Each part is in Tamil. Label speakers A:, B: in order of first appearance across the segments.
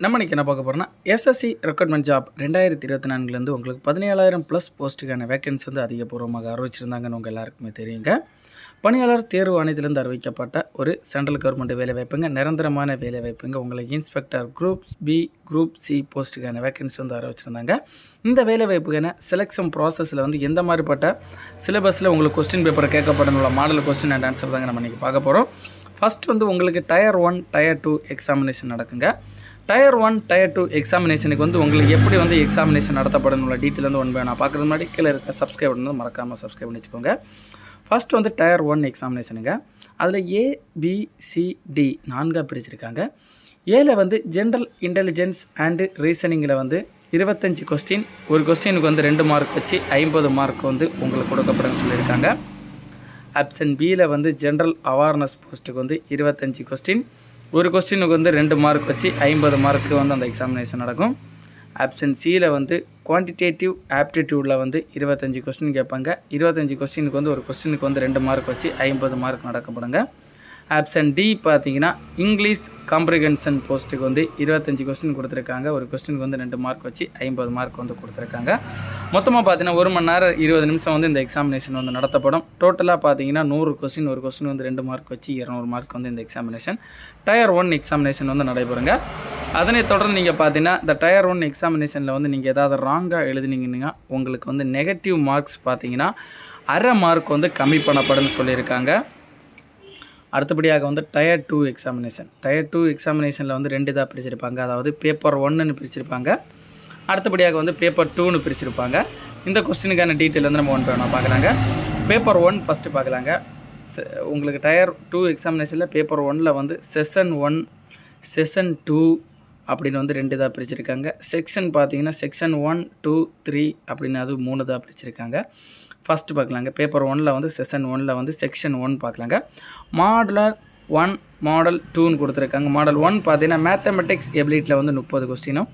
A: நம்ம இன்றைக்கி என்ன பார்க்க போகிறோம்னா எஸ்எஸ்சி ரெக்ரூட்மெண்ட் ஜாப் 2024 உங்களுக்கு 17,000+ போஸ்ட்டுக்கான வேக்கன்சி வந்து அதிகபூர்வமாக அறிவிச்சிருந்தாங்கன்னு உங்கள் எல்லாருக்குமே தெரியுங்க. பணியாளர் தேர்வு ஆணையத்திலிருந்து அறிவிக்கப்பட்ட ஒரு சென்ட்ரல் கவர்மெண்ட் வேலைவாய்ப்புங்க, நிரந்தரமான வேலைவாய்ப்புங்க. உங்களுக்கு inspector group B, group C போஸ்ட்டுக்கான வேக்கன்சி வந்து அறிவிச்சிருந்தாங்க. இந்த வேலைவாய்ப்புக்கான செலெக்ஷன் ப்ராசஸில் வந்து எந்த மாதிரிப்பட்ட சிலபஸில் உங்களுக்கு கொஸ்டின் பேப்பரை கேட்கப்படணுள்ள மாடல் கொஸ்டின் அண்ட் ஆன்சர் தாங்க நம்ம இன்றைக்கி பார்க்க போகிறோம். ஃபஸ்ட் வந்து உங்களுக்கு டயர் 1 டயர் 2 எக்ஸாமினேஷன் நடக்குங்க. டயர் 1 டயர் 2 எக்ஸாமினேஷனுக்கு வந்து உங்களுக்கு எப்படி வந்து எக்ஸாமினேஷன் நடத்தப்படணும்ல டீட்டெயில் வந்து ஒன் பை நான் பார்க்குறது முன்னாடி கீழே இருக்க சப்ஸ்கிரைப் பண்ணி மறக்காமல் சப்ஸ்கிரைப் பண்ணி வச்சுக்கோங்க. ஃபஸ்ட் வந்து டயர் 1 எக்ஸாமினேஷனுங்க. அதில் ABCD 4 பிரிச்சிருக்காங்க. ஏல வந்து ஜென்ரல் இன்டெலிஜென்ஸ் அண்டு ரீசனிங்கில் வந்து 25 கொஸ்டின், ஒரு கொஸ்டினுக்கு வந்து 2 மார்க் வச்சு 50 மார்க் வந்து உங்களுக்கு கொடுக்கப்படுன்னு சொல்லியிருக்காங்க. ஆப்ஷன் பியில் வந்து ஜென்ரல் அவேர்னஸ் போஸ்ட்டுக்கு வந்து 25 கொஸ்டின், ஒரு கொஸ்டினுக்கு வந்து 2 மார்க் வச்சு 50 மார்க்கு வந்து அந்த எக்ஸாமினேஷன் நடக்கும். ஆப்ஷன் சியில் வந்து குவான்டிடேட்டிவ் ஆப்டிடியூடில் வந்து 25 கொஸ்டின் கேட்பாங்க. 25 கொஸ்டினுக்கு வந்து ஒரு கொஸ்டினுக்கு வந்து 2 மார்க் வச்சு 50 மார்க் நடக்கப்படுங்க. ஆப்ஷன் டி பார்த்தீங்கன்னா இங்கிலீஷ் காம்ப்ரிஹென்ஷன் போஸ்ட்டுக்கு வந்து 25 கொஸ்டின் கொடுத்துருக்காங்க. ஒரு கொஸ்டினுக்கு வந்து 2 மார்க் வச்சு 50 மார்க் வந்து கொடுத்துருக்காங்க. மொத்தமாக பார்த்தீங்கன்னா 1 மணி நேரம் 20 நிமிஷம் வந்து இந்த எக்ஸாமினேஷன் வந்து நடத்தப்படும். டோட்டலாக பார்த்தீங்கன்னா 100 கொஸ்டின், ஒரு கொஸ்டின் வந்து 2 மார்க் வச்சு 200 மார்க் வந்து இந்த எக்ஸாமினேஷன் டயர் 1 எக்ஸாமினேஷன் வந்து நடைபெறுங்க. அதனை தொடர்ந்து நீங்கள் பார்த்தீங்கன்னா இந்த டயர் 1 எக்ஸாமினேஷனில் வந்து நீங்கள் ஏதாவது ராங்காக எழுதினீங்கன்னா உங்களுக்கு வந்து நெகட்டிவ் மார்க்ஸ் பார்த்தீங்கன்னா அரை மார்க் வந்து கம்மி பண்ணப்படும்னு சொல்லியிருக்காங்க. அடுத்தபடியாக வந்து டயர் 2 எக்ஸாமினேஷன். டயர் 2 எக்ஸாமினேஷனில் வந்து 2 இதாக பிரிச்சிருப்பாங்க. அதாவது பேப்பர் 1ன்னு பிரிச்சிருப்பாங்க, அடுத்தபடியாக வந்து பேப்பர் 2ன்னு பிரிச்சிருப்பாங்க. இந்த கொஸ்டினுக்கான டீட்டெயில் வந்து நம்ம ஒன் பை ஒன்னாக பார்க்கலாங்க. பேப்பர் 1 ஃபஸ்ட்டு பார்க்கலாங்க. உங்களுக்கு டயர் 2 எக்ஸாமினேஷனில் பேப்பர் 1ல் வந்து செஷன் 1, செஷன் 2 அப்படின்னு வந்து 2 இதாக பிரிச்சிருக்காங்க. செக்ஷன் பார்த்தீங்கன்னா செக்ஷன் 1, 2, 3 அப்படின்னு அது 3 இதாக பிரிச்சிருக்காங்க. ஃபஸ்ட்டு பார்க்கலாங்க. பேப்பர் 1ல் வந்து செஷன் 1ல் வந்து செக்ஷன் 1 பார்க்கலாங்க. மாடலர் 1, மாடல் 2ன்னு கொடுத்துருக்காங்க. மாடல் 1 பார்த்தீங்கன்னா மேத்தமெட்டிக்ஸ் எபிலிட்டியில் வந்து 30 கொஸ்டினும்,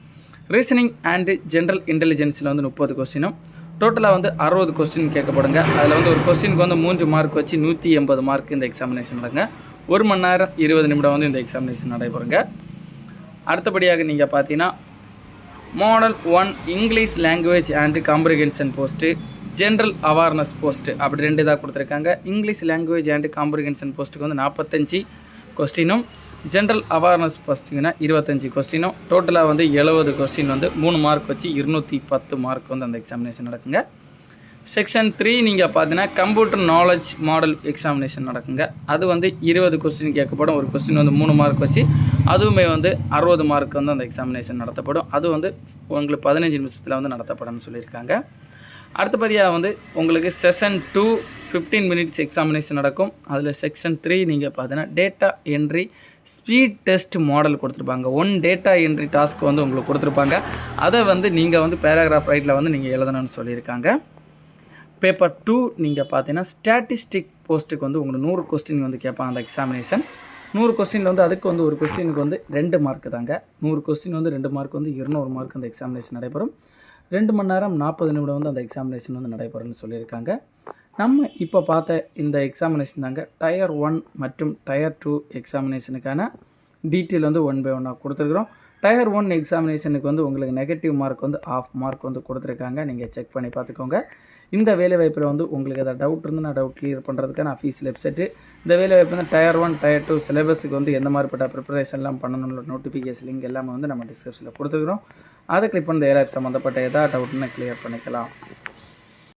A: ரீசனிங் அண்டு ஜென்ரல் இன்டெலிஜென்ஸில் வந்து 30 கொஸ்டினும், டோட்டலாக வந்து 60 கொஸ்டின் கேட்கப்படுங்க. அதில் வந்து ஒரு கொஸ்டினுக்கு வந்து 3 மார்க் வச்சு 180 மார்க் இந்த எக்ஸாமினேஷன் நடங்க. 1 மணி நேரம் 20 நிமிடம் வந்து இந்த எக்ஸாமினேஷன் நடைபெறுங்க. அடுத்தபடியாக நீங்கள் பார்த்தீங்கன்னா model 1 English language and comprehension post, general awareness post அப்படி 2 இதாக கொடுத்துருக்காங்க. இங்கிலீஷ் லாங்குவேஜ் அண்டு காம்ப்ரிஹென்ஷன் போஸ்ட்டுக்கு வந்து 45 கொஸ்டினும், ஜென்ரல் அவேர்னஸ் போஸ்ட்டுங்கன்னா 25 கொஸ்டினும், டோட்டலாக வந்து 70 கொஸ்டின் வந்து 3 மார்க் வச்சு 210 மார்க் வந்து அந்த எக்ஸாமினேஷன் நடக்குங்க. செக்ஷன் 3 நீங்கள் பார்த்தீங்கன்னா கம்ப்யூட்டர் நாலேஜ் மாடல் எக்ஸாமினேஷன் நடக்குங்க. அது வந்து 20 கொஸ்டின் கேட்கப்படும். ஒரு கொஸ்டின் வந்து 3 மார்க் வச்சு அதுவுமே வந்து 60 மார்க் வந்து அந்த எக்ஸாமினேஷன் நடத்தப்படும். அது வந்து உங்களுக்கு 15 நிமிஷத்தில் வந்து நடத்தப்படும்னு சொல்லியிருக்காங்க. அடுத்தபடியாக வந்து உங்களுக்கு செஷன் 2 15 மினிட்ஸ் எக்ஸாமினேஷன் நடக்கும். அதில் செக்ஷன் 3 நீங்கள் பார்த்தீங்கன்னா data entry speed test model கொடுத்துருப்பாங்க. 1 டேட்டா என்ட்ரி டாஸ்க் வந்து உங்களுக்கு கொடுத்துருப்பாங்க. அதை வந்து நீங்கள் வந்து பேராகிராஃப் ரைட்டில் வந்து நீங்கள் எழுதணும்னு சொல்லியிருக்காங்க. பேப்பர் 2 நீங்கள் பார்த்தீங்கன்னா ஸ்டாட்டிஸ்டிக் போஸ்ட்டுக்கு வந்து உங்களுக்கு 100 கொஸ்டின் வந்து கேட்பாங்க அந்த எக்ஸாமினேஷன். 100 கொஸ்டின் வந்து அதுக்கு வந்து ஒரு கொஸ்டினுக்கு வந்து 2 மார்க்கு தாங்க. 100 கொஸ்டின் வந்து 2 மார்க் வந்து 200 மார்க் அந்த எக்ஸாமினேஷன் நடைபெறும். 2 மணி நேரம் 40 நிமிடம் வந்து அந்த எக்ஸாமினேஷன் வந்து நடைபெறும்னு சொல்லியிருக்காங்க. நம்ம இப்போ பார்த்த இந்த எக்ஸாமினேஷன் தாங்க டயர் 1 மற்றும் டயர் 2 எக்ஸாமினேஷனுக்கான டீட்டெயில் வந்து ஒன் பை ஒன்னாக கொடுத்துருக்குறோம். டயர் 1 எக்ஸாமினேஷனுக்கு வந்து உங்களுக்கு நெகட்டிவ் மார்க் வந்து ½ மார்க் வந்து கொடுத்துருக்காங்க. நீங்கள் செக் பண்ணி பார்த்துக்கோங்க. இந்த வேலைவாய்ப்பில் வந்து உங்களுக்கு எதாவது டவுட் இருந்து நான் டவுட் கிளியர் பண்ணுறதுக்கான அஃபீஷியல் வெப்சைட்டு. இந்த வேலைவாய்ப்பு வந்து டயர் 1 டயர் 2 சிலபஸுக்கு வந்து எந்த மாதிரிப்பட்ட ப்ரிப்பரேஷன்லாம் பண்ணணும்னு நோட்டிஃபிகேஷன் லிங்க் எல்லாமே வந்து நம்ம டிஸ்கிரிப்ஷனில் கொடுத்துருக்குறோம். அதை கிளிக் பண்ணி ஏதாவது சம்மந்தப்பட்ட எதாவது டவுட்னா கிளியர் பண்ணிக்கலாம்.